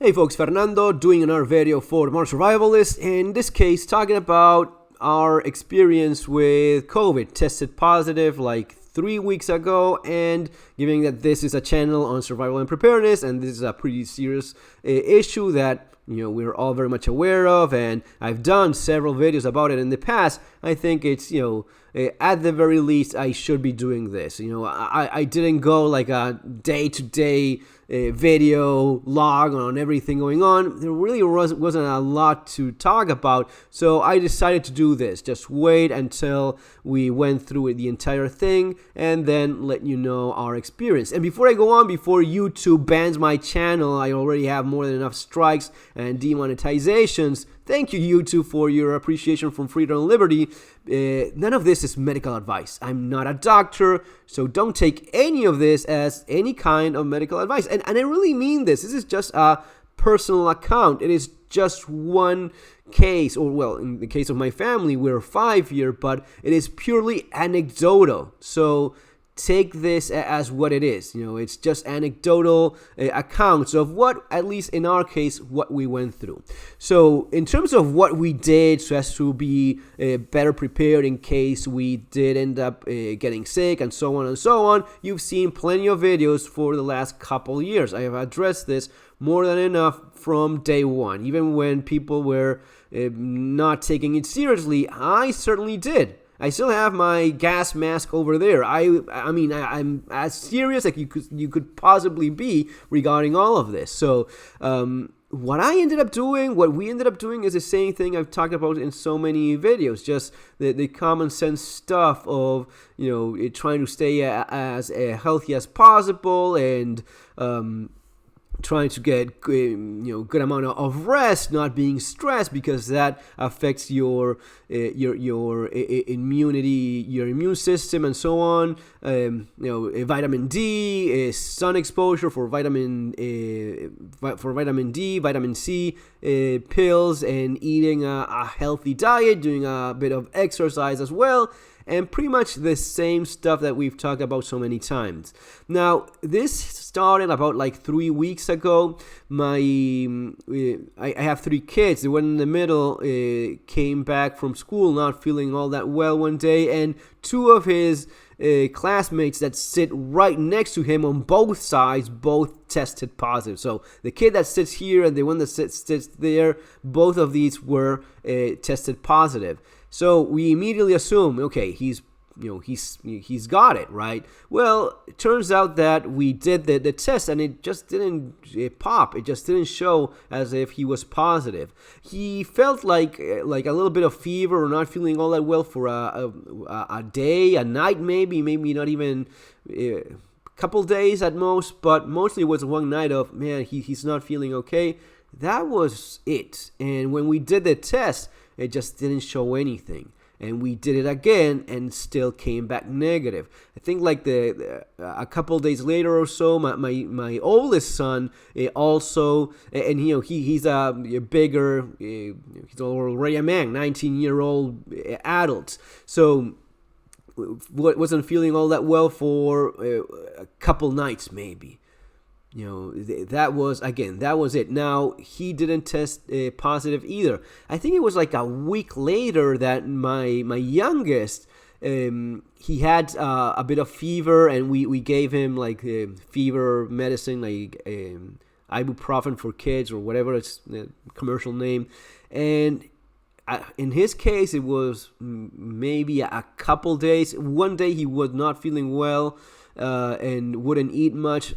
Hey folks, Fernando doing another video for Modern Survivalist. In this case, talking about our experience with COVID. Tested positive like 3 weeks ago, and given that this is a channel on survival and preparedness, and this is a pretty serious issue that we're all very much aware of, and I've done several videos about it in the past. I think it's at the very least I should be doing this. I didn't go like a day-to-day video log on everything going on. There really wasn't a lot to talk about, so I decided to do this. Just wait until we went through the entire thing and then let you know our experience. And before I go on, before YouTube bans my channel, I already have more than enough strikes and demonetizations. Thank you, YouTube, for your appreciation from freedom and liberty. None of this is medical advice. I'm not a doctor, so don't take any of this as any kind of medical advice. And I really mean this. This is just a personal account. It is just one case, or well, in the case of my family, we're 5 here, but it is purely anecdotal. So take this as what it is. It's just anecdotal accounts of what, at least in our case, what we went through. So in terms of what we did so as to be better prepared in case we did end up getting sick and so on and so on, you've seen plenty of videos for the last couple years. I have addressed this more than enough from day one. Even when people were not taking it seriously, I certainly did. I still have my gas mask over there. I mean, I'm as serious as you could possibly be regarding all of this. So what we ended up doing is the same thing I've talked about in so many videos. Just the common sense stuff of trying to stay as healthy as possible, and trying to get good amount of rest, not being stressed, because that affects your immunity, your immune system, and so on. Vitamin D, sun exposure for vitamin D, vitamin C, pills, and eating a healthy diet, doing a bit of exercise as well. And pretty much the same stuff that we've talked about so many times. Now, this started about like 3 weeks ago. I have 3 kids. The one in the middle came back from school not feeling all that well one day, and 2 of his classmates that sit right next to him on both sides both tested positive. So the kid that sits here and the one that sits there, both of these were tested positive. So we immediately assume, okay, he's got it, right? Well, it turns out that we did the test and it just didn't pop. It just didn't show as if he was positive. He felt like a little bit of fever, or not feeling all that well for a day, a night, maybe not even a couple days at most, but mostly it was one night of, man, he's not feeling okay. That was it. And when we did the test, it just didn't show anything. And we did it again and still came back negative. I think like a couple days later or so, my oldest son also, and he's a bigger, he's already a man, 19-year-old adult. So wasn't feeling all that well for a couple nights maybe. That was it. Now, he didn't test positive either. I think it was like a week later that my youngest, he had a bit of fever, and we gave him like fever medicine, like ibuprofen for kids or whatever it's the commercial name. And in his case, it was maybe a couple days. One day he was not feeling well and wouldn't eat much.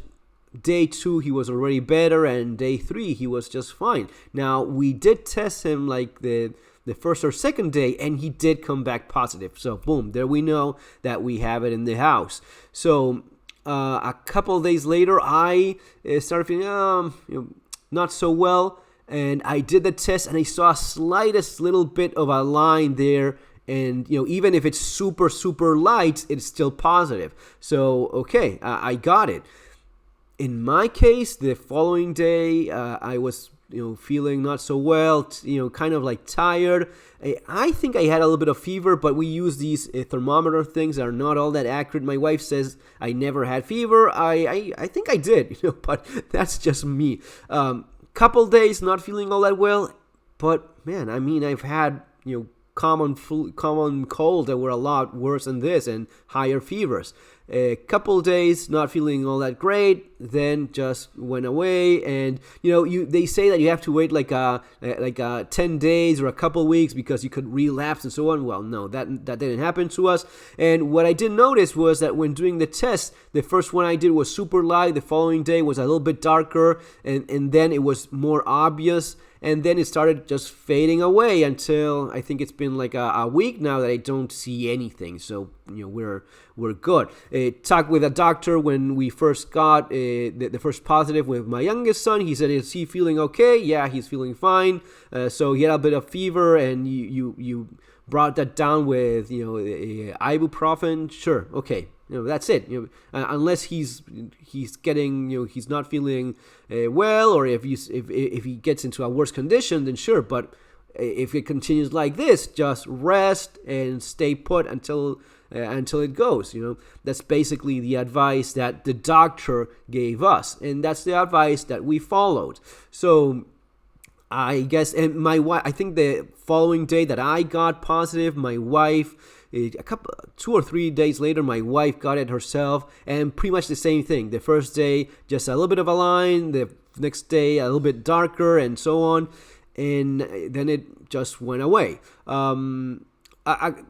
Day 2, he was already better, and day 3, he was just fine. Now, we did test him like the first or second day, and he did come back positive. So, boom, there we know that we have it in the house. So, a couple of days later, I started feeling not so well, and I did the test, and I saw a slightest little bit of a line there. And, even if it's super, super light, it's still positive. So, okay, I got it. In my case, the following day, I was, feeling not so well, kind of like tired. I think I had a little bit of fever, but we use these thermometer things that are not all that accurate. My wife says I never had fever. I think I did, but that's just me. couple days not feeling all that well, but man, I mean, I've had common cold that were a lot worse than this and higher fevers. A couple days not feeling all that great, then just went away. And they say that you have to wait like 10 days or a couple weeks because you could relapse and so on. Well, no, that didn't happen to us. And what I did notice was that when doing the test, the first one I did was super light. The following day was a little bit darker, and then it was more obvious. And then it started just fading away until I think it's been like a week now that I don't see anything. So we're good. Talked with a doctor when we first got the first positive with my youngest son. He said, "Is he feeling okay?" Yeah, he's feeling fine. So he had a bit of fever, and you brought that down with ibuprofen. Sure, okay. That's it. Unless he's getting, he's not feeling well, or if he gets into a worse condition, then sure. But if it continues like this, just rest and stay put until it goes. That's basically the advice that the doctor gave us, and that's the advice that we followed. So I guess, and my wife, I think the following day that I got positive, my wife, 2 or 3 days later, my wife got it herself, and pretty much the same thing. The first day, just a little bit of a line. The next day, a little bit darker, and so on. And then it just went away.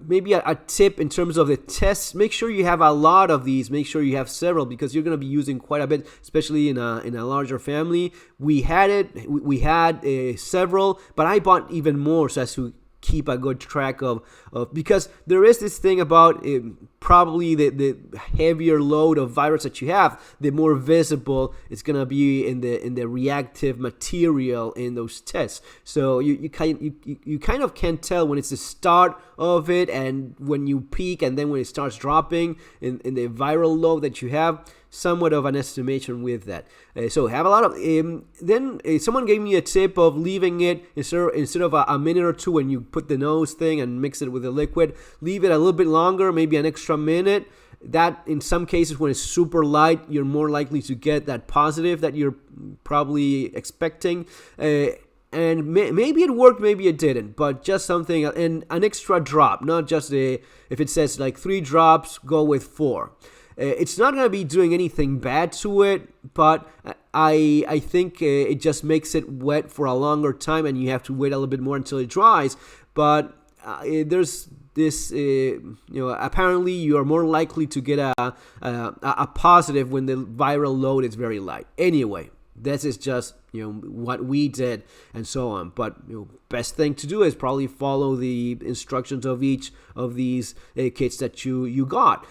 Maybe a tip in terms of the tests: make sure you have a lot of these. Make sure you have several, because you're going to be using quite a bit, especially in a larger family. We had several, but I bought even more so as to keep a good track of because there is this thing about probably the heavier load of virus that you have, the more visible it's gonna be in the reactive material in those tests. So you kind of can tell when it's the start of it and when you peak, and then when it starts dropping in the viral load that you have. Somewhat of an estimation with that. So have a lot of. Then someone gave me a tip of leaving it instead of a minute or two when you put the nose thing and mix it with the liquid. Leave it a little bit longer, maybe an extra minute. That in some cases, when it's super light, you're more likely to get that positive that you're probably expecting. And maybe it worked, maybe it didn't, but just something, and an extra drop, not just if it says like 3 drops, go with 4. It's not going to be doing anything bad to it, but I think it just makes it wet for a longer time, and you have to wait a little bit more until it dries. But there's this, apparently you are more likely to get a positive when the viral load is very light. Anyway, this is just what we did and so on. But best thing to do is probably follow the instructions of each of these kits that you got.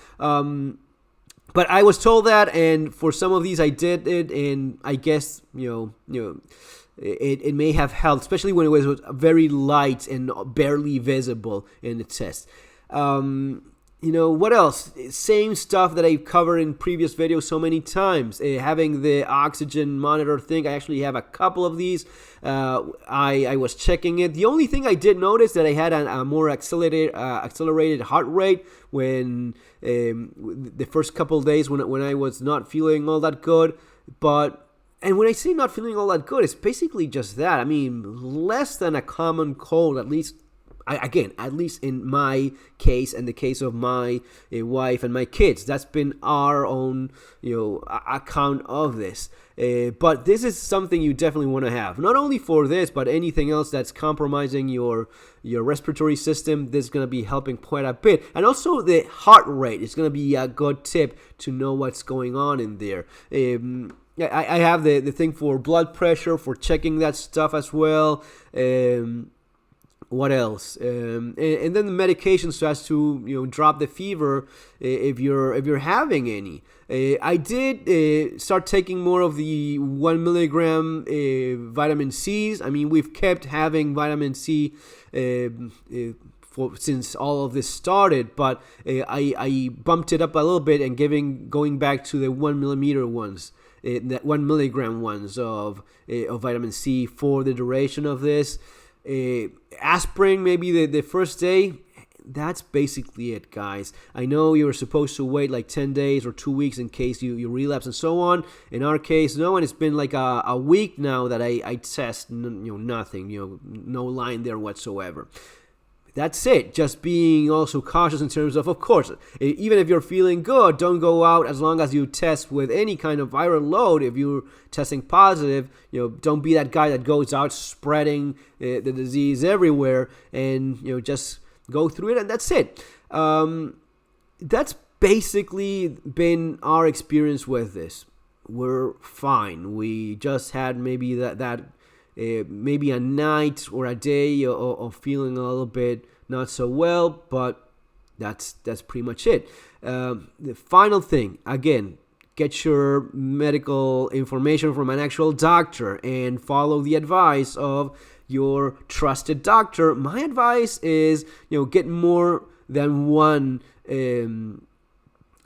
But I was told that, and for some of these I did it, and I guess it may have helped, especially when it was very light and barely visible in the test. What else? Same stuff that I've covered in previous videos so many times. Having the oxygen monitor thing. I actually have a couple of these. I was checking it. The only thing I did notice that I had a more accelerated heart rate when the first couple of days when I was not feeling all that good. And when I say not feeling all that good, it's basically just that. I mean, less than a common cold, at least. At least in my case and the case of my wife and my kids. That's been our own, account of this. But this is something you definitely want to have. Not only for this, but anything else that's compromising your respiratory system. This is going to be helping quite a bit. And also the heart rate is going to be a good tip to know what's going on in there. I have the thing for blood pressure, for checking that stuff as well. What else? And then the medications so as to drop the fever if you're having any. I did start taking more of the 1 milligram vitamin C's. I mean, we've kept having vitamin C since all of this started, but I bumped it up a little bit and going back to the 1 millimeter ones. That 1 milligram ones of vitamin C for the duration of this. Aspirin maybe the first day. that's basically it, guys. I know you were supposed to wait like 10 days or 2 weeks in case you relapse and so on. In our case, no, and it's been like a week now that I test, nothing, no line there whatsoever. That's it. Just being also cautious in terms of course, even if you're feeling good, don't go out as long as you test with any kind of viral load. If you're testing positive, don't be that guy that goes out spreading the disease everywhere, and just go through it, and that's it. That's basically been our experience with this. We're fine. We just had maybe maybe a night or a day of feeling a little bit not so well, but that's pretty much it. The final thing, again, get your medical information from an actual doctor and follow the advice of your trusted doctor. My advice is, get more than one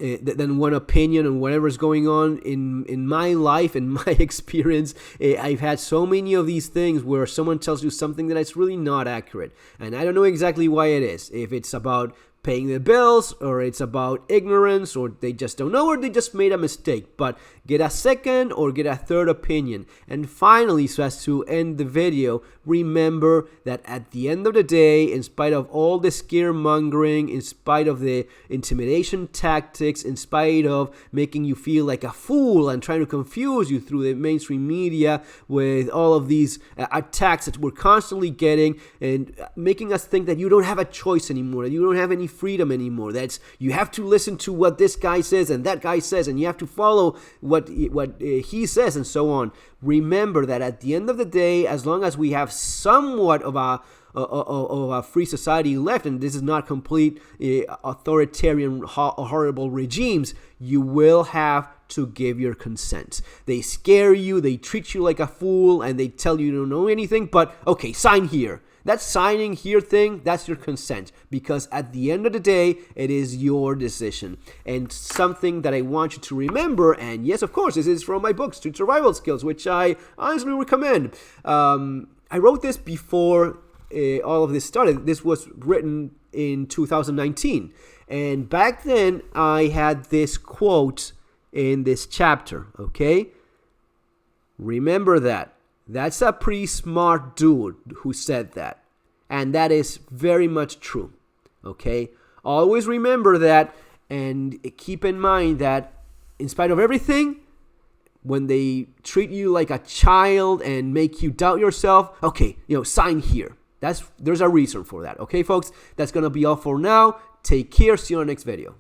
opinion on whatever's going on in my life, in my experience. I've had so many of these things where someone tells you something that is really not accurate, and I don't know exactly why it is. If it's about paying the bills, or it's about ignorance, or they just don't know, or they just made a mistake. But get a second or get a third opinion. And finally, so as to end the video, remember that at the end of the day, in spite of all the scaremongering, in spite of the intimidation tactics, in spite of making you feel like a fool and trying to confuse you through the mainstream media with all of these attacks that we're constantly getting, and making us think that you don't have a choice anymore, that you don't have any freedom anymore, that's you have to listen to what this guy says and that guy says, and you have to follow what he says, and so on. Remember that at the end of the day, as long as we have somewhat of a free society left, and this is not complete authoritarian horrible regimes, you will have to give your consent. They scare you, they treat you like a fool, and they tell you don't know anything, but okay, sign here. That signing here thing, that's your consent, because at the end of the day, it is your decision. And something that I want you to remember, and yes, of course, this is from my book, Street Survival Skills, which I honestly recommend. I wrote this before all of this started. This was written in 2019. And back then, I had this quote in this chapter, okay? Remember that. That's a pretty smart dude who said that. And that is very much true. Okay? Always remember that, and keep in mind that in spite of everything, when they treat you like a child and make you doubt yourself, okay, sign here. There's a reason for that. Okay, folks? That's going to be all for now. Take care. See you on the next video.